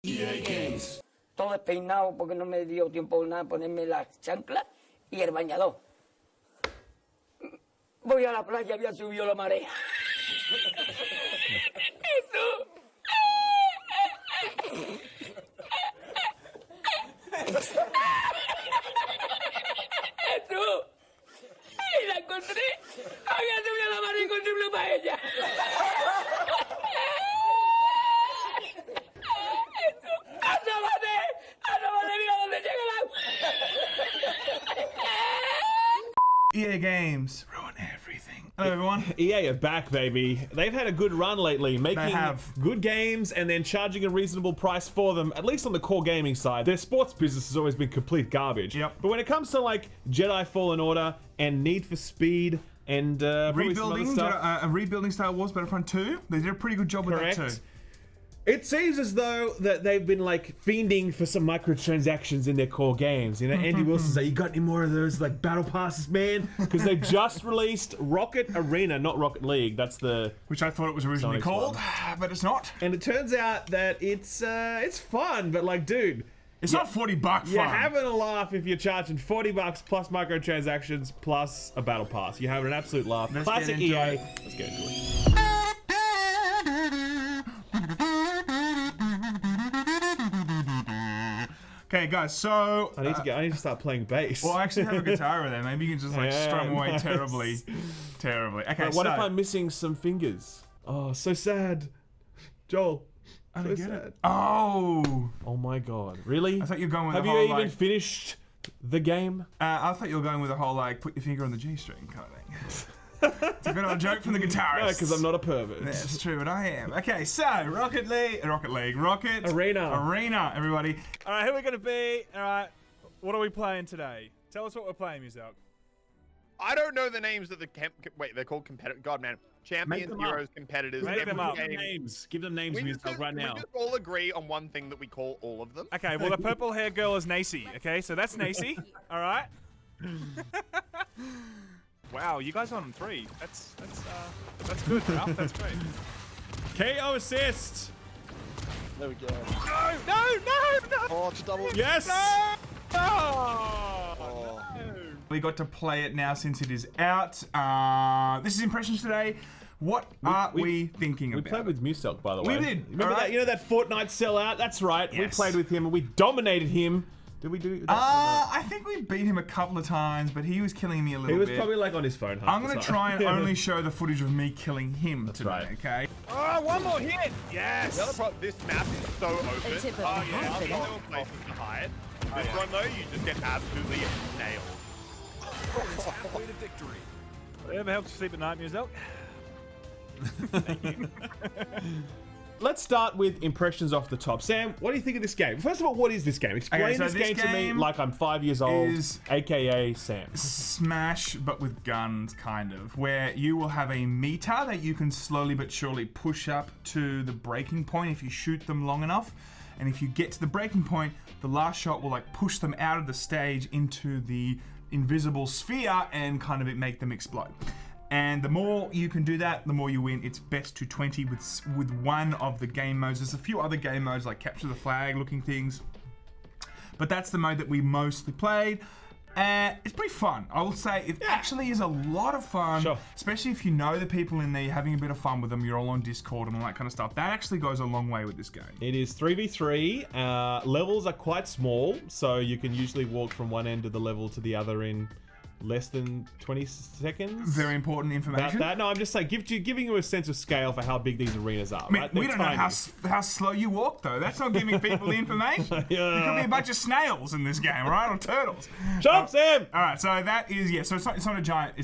EA Games. Todo despeinado porque no me dio tiempo nada ponerme las chanclas y el bañador. Voy a la playa, había subido la marea. ¡Jesús! ¡Y la encontré! Había subido la marea y encontré una paella. EA Games ruin everything. Hello everyone. EA are back, baby. They've had a good run lately, making good games and then charging a reasonable price for them, at least on the core gaming side. Their sports business has always been complete garbage. Yep. But when it comes to like Jedi Fallen Order and Need for Speed and probably some other stuff, rebuilding Star Wars Battlefront 2, they did a pretty good job with that too. It seems as though that they've been like fiending for some microtransactions in their core games. You know, Andy Wilson's like, you got any more of those like battle passes, man? Because they just released Rocket Arena, not Rocket League. That's the which I thought it was originally called, but it's not. And it turns out that it's fun, but like, dude, it's not $40 fun. You're having a laugh if you're charging $40 plus microtransactions plus a battle pass. You're having an absolute laugh. Classic EA. Let's get into it. Okay, guys, so I need to start playing bass. Well, I actually have a guitar over there. Maybe you can just like strum away terribly. Okay, but what if I'm missing some fingers? Oh, so sad. Joel. I don't get it. Oh my god. Really? I thought you were going with Have the whole, you even finished the game? I thought you were going with the whole like put your finger on the G string kind of thing. It's a bit of a joke from the guitarist. No, because I'm not a pervert. That's true, but I am. Okay, so Rocket Arena, everybody. All right, who are we gonna be? All right, what are we playing today? Tell us what we're playing, Muselk. I don't know the names of the wait, they're called competitive. God, man, champions, heroes, competitors. Make them up. Give them names, Muselk, right now. We just all agree on one thing that we call all of them. Okay, well the purple hair girl is Nacy. Okay, so that's Nacy. All right. Wow, you guys are on 3. That's good, Ralph. That's great. KO assist. There we go. No! Oh, it's a double. Yes. No! Oh. We got to play it now since it is out. This is impressions today. What are we thinking about? We played with Muselk, by the way. We did. Remember that? You know that Fortnite sellout? That's right. Yes. We played with him and we dominated him. Did we do that? I think we beat him a couple of times, but he was killing me a little bit. He was probably like on his phone. I'm going to try and only show the footage of me killing him today, right. okay? Oh, one more hit! Yes! The other problem, this map is so open. Oh, yeah. There's no places to hide. This one, though, you just get absolutely nailed. Halfway to victory. Whatever helps you sleep at night, Muselk. Thank you. Let's start with impressions off the top. Sam, what do you think of this game? First of all, what is this game? Explain this game to me like I'm 5 years old, aka Sam. Smash, but with guns, kind of, where you will have a meter that you can slowly but surely push up to the breaking point if you shoot them long enough. And if you get to the breaking point, the last shot will like push them out of the stage into the invisible sphere and kind of make them explode. And the more you can do that, the more you win. It's best to 20 with one of the game modes. There's a few other game modes like capture the flag looking things, but that's the mode that we mostly played. It's pretty fun. I will say it actually is a lot of fun, especially if you know the people in there, you're having a bit of fun with them, you're all on Discord and all that kind of stuff. That actually goes a long way with this game. It is 3v3. Levels are quite small, so you can usually walk from one end of the level to the other in less than 20 seconds. Very important information. No, I'm just saying, giving you a sense of scale for how big these arenas are. I mean, right? we don't know how slow you walk, though. That's not giving people the information. There could be a bunch of snails in this game, right? Or turtles. Shut up, Sam! All right, so that is so it's not a giant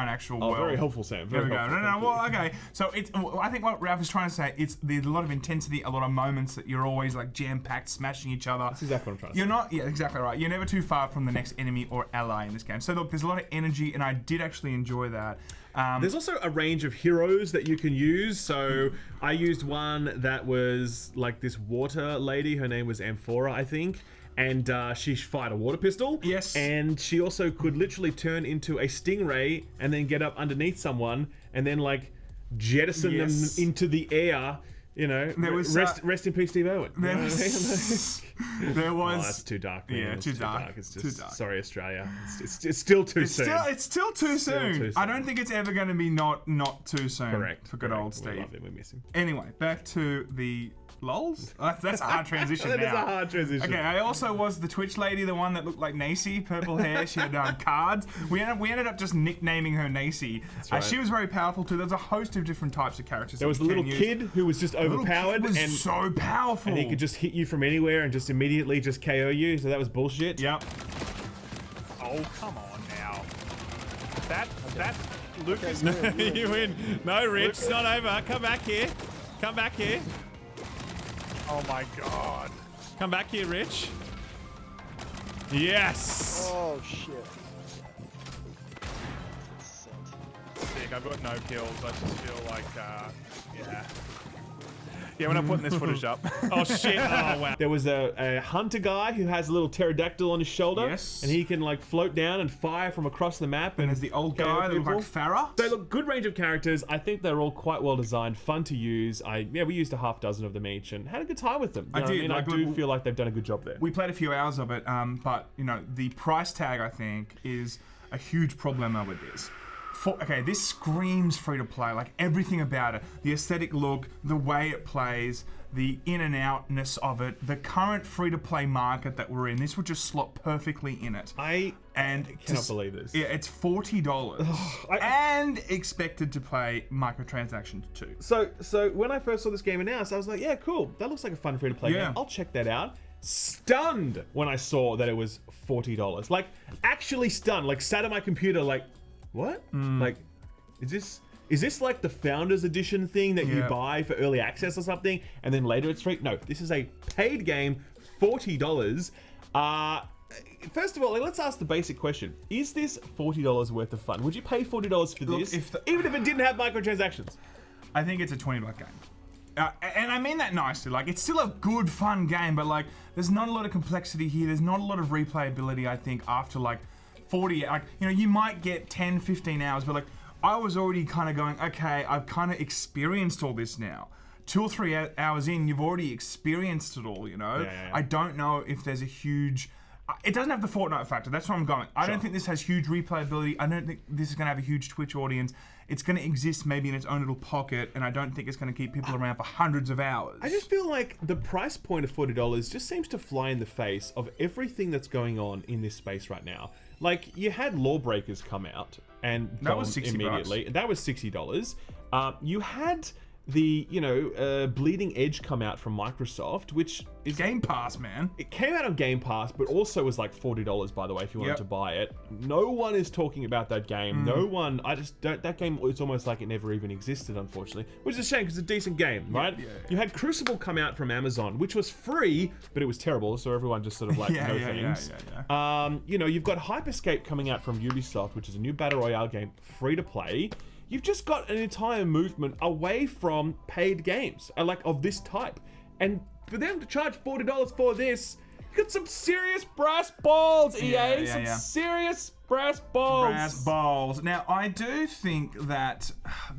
actual world. Very helpful, Sam. There we go. No. Well, okay. So I think what Ralph is trying to say, there's a lot of intensity, a lot of moments that you're always like jam-packed, smashing each other. That's exactly what I'm trying to say. You're not. Yeah, exactly right. You're never too far from the next enemy or ally in this game. So look, there's a lot of energy, and I did actually enjoy that. There's also a range of heroes that you can use. So I used one that was like this water lady. Her name was Amphora, I think. And she fired a water pistol. Yes. And she also could literally turn into a stingray and then get up underneath someone and then like jettison them into the air You know, There was, rest in peace, Steve Irwin. You know what I mean? There was. Oh, that's too dark, man. Yeah, It's too dark. It's Too just dark. sorry, Australia. It's still too soon. It's still too soon. too I soon. don't think it's ever going to be not too soon. Correct. For good correct. old We Steve. love him. We miss him. Anyway, back to the lols. That's a hard transition That now. is a hard transition. Okay, I also was the Twitch lady, the one that looked like Nacy, purple hair. She had cards. We ended up just nicknaming her Nacy. right. She was very powerful too. There's a host of different types of characters. There was the little kid who was just overpowered was and so powerful. he could just hit you from anywhere and just immediately just KO you. So that was bullshit. Yep. Oh, come on now. That Lucas. You win. No, Rich, it's not over. Come back here. Come back here. Oh my god. Come back here, Rich. Yes. Oh shit. Sick. I've got no kills. I just feel like, yeah. Yeah, we're not putting this footage up. Oh shit! Oh wow! There was a hunter guy who has a little pterodactyl on his shoulder, Yes. and he can like float down and fire from across the map. And there's the old KO guy that looked like people. Farah. So look, good range of characters. I think they're all quite well designed, fun to use. We used a half dozen of them each and had a good time with them. You know what did, I mean, like, I do look, feel like they've done a good job there. We played a few hours of it, but you know the price tag I think is a huge problem with this. Okay, this screams free to play, like everything about it. The aesthetic look, the way it plays, the in and outness of it, the current free to play market that we're in. This would just slot perfectly in it. I And cannot believe this. Yeah, it's $40 and expected to play microtransactions too. So when I first saw this game announced, I was like, yeah, cool. That looks like a fun free to play Yeah. game. I'll check that out. Stunned when I saw that it was $40. Like actually stunned. Like sat at my computer like, what? Like, is this like the Founders Edition thing that you Yeah. buy for early access or something, and then later it's free? No, this is a paid game, $40. First of all, let's ask the basic question: is this $40 worth of fun? Would you pay $40 for Look, this, if even if it didn't have microtransactions? I think it's a $20 game. And I mean that nicely. Like, it's still a good, fun game, but like, there's not a lot of complexity here. There's not a lot of replayability, I think, after like 40, like, you know, you might get 10, 15 hours, but like, I was already kind of going, okay, I've kind of experienced all this now. 2 or 3 hours in, you've already experienced it all, you know? Yeah. I don't know if there's a huge... It doesn't have the Fortnite factor, that's where I'm going. I don't think this has huge replayability. I don't think this is going to have a huge Twitch audience. It's going to exist maybe in its own little pocket, and I don't think it's going to keep people around for hundreds of hours. I just feel like the price point of $40 just seems to fly in the face of everything that's going on in this space right now. Like, you had Lawbreakers come out and That gone was $60. immediately. That was $60. You had the, Bleeding Edge come out from Microsoft, which is... Game Pass, man. It came out on Game Pass, but also was like $40, by the way, if you wanted Yep. to buy it. No one is talking about that game. No one, I just don't, that game, it's almost like it never even existed, unfortunately. Which is a shame, because it's a decent game, right? yeah. You had Crucible come out from Amazon, which was free, but it was terrible, so everyone just sort of like, no thanks. You've got Hyperscape coming out from Ubisoft, which is a new Battle Royale game, free to play. You've just got an entire movement away from paid games, like of this type. And for them to charge $40 for this, you got some serious brass balls, EA. Some serious brass balls. Brass balls. Now, I do think that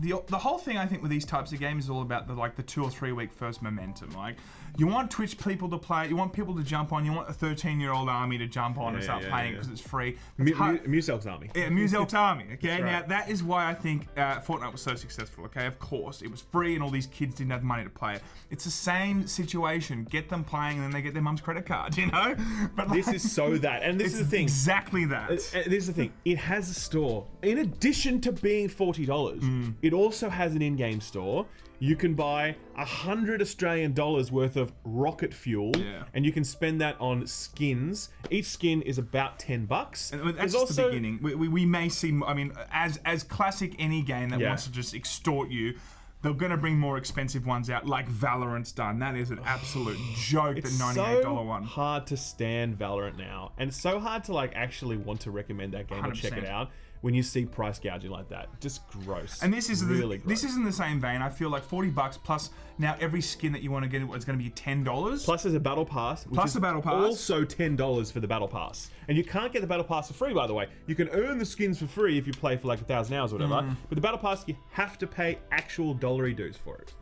the whole thing, I think, with these types of games is all about the 2 or 3 week first momentum. Like, you want Twitch people to play, you want people to jump on, you want a 13-year-old army to jump on and start playing because it's free. Muselk's army. Yeah, Muselk's army, okay? That's right. Now, that is why I think Fortnite was so successful, okay? Of course, it was free and all these kids didn't have money to play it. It's the same situation. Get them playing and then they get their mum's credit card, you know? But This is so that. And this it's is the thing. Exactly that. This is the thing. It has a store. In addition to being $40, it also has an in-game store. You can buy $100 Australian worth of rocket fuel, and you can spend that on skins. Each skin is about $10. And that's just the beginning. We may see. I mean, as classic any game that wants to just extort you, they're going to bring more expensive ones out, like Valorant's done. That is an absolute joke. The $98 one. It's so hard to stand Valorant now, and it's so hard to actually want to recommend that game or check 100%. it out when you see price gouging like that. Just gross. And this is really gross. This is in the same vein. I feel like $40 plus now every skin that you want to get is going to be $10. Plus there's a battle pass, which Plus is the battle pass. also $10 for the battle pass. And you can't get the battle pass for free, by the way. You can earn the skins for free if you play for 1,000 hours or whatever. But the battle pass, you have to pay actual dollary dues for it.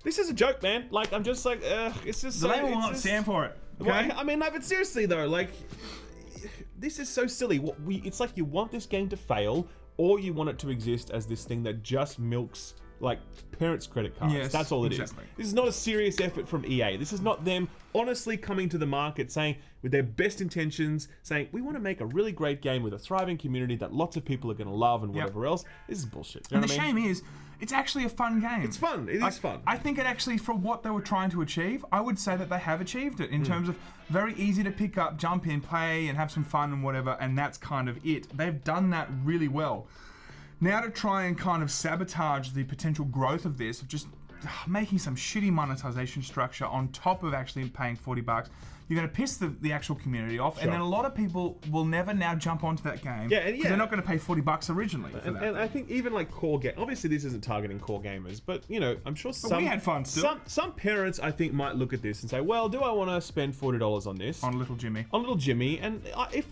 This is a joke, man. Like, I'm just like, it's just The so... label will it's not just- stand for it. Okay? Well, I mean, no, but seriously though, like, this is so silly. It's like you want this game to fail, or you want it to exist as this thing that just milks like parents' credit cards. Yes, That's all it exactly. is. This is not a serious effort from EA. This is not them honestly coming to the market saying, with their best intentions, saying, we want to make a really great game with a thriving community that lots of people are going to love and whatever else. This is bullshit. You know And the what I mean? shame is, it's actually a fun game. It's fun. It is fun. I think it actually, for what they were trying to achieve, I would say that they have achieved it in terms of very easy to pick up, jump in, play, and have some fun and whatever, and that's kind of it. They've done that really well. Now to try and kind of sabotage the potential growth of this, of just making some shitty monetization structure on top of actually paying $40, you're going to piss the actual community off, and then a lot of people will never now jump onto that game. Yeah, and because they're not going to pay $40 originally for that. And I think even like core game, obviously this isn't targeting core gamers, but you know, I'm sure some we had fun still. Some parents I think might look at this and say, well, do I want to spend $40 on this? On Little Jimmy. On Little Jimmy, and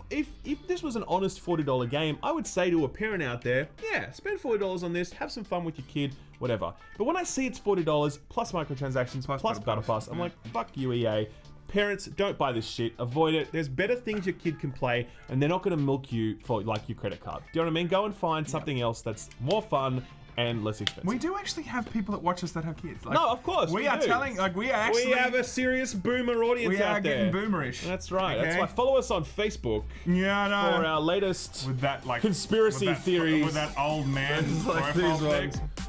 if this was an honest $40 game, I would say to a parent out there, yeah, spend $40 on this, have some fun with your kid, whatever. But when I see it's $40 plus microtransactions plus Battle Pass, I'm like, fuck you, EA. Parents, don't buy this shit. Avoid it. There's better things your kid can play, and they're not going to milk you for like your credit card. Do you know what I mean? Go and find something else that's more fun and less expensive. We do actually have people that watch us that have kids. Like, No, of course, We we are do. telling, like, we are actually. We have a serious boomer audience we are out there. getting boomerish. That's right. That's Okay? why follow us on Facebook Yeah, I know. for our latest with that, like, conspiracy with that, theories. with that old man Like profile these ones. pic.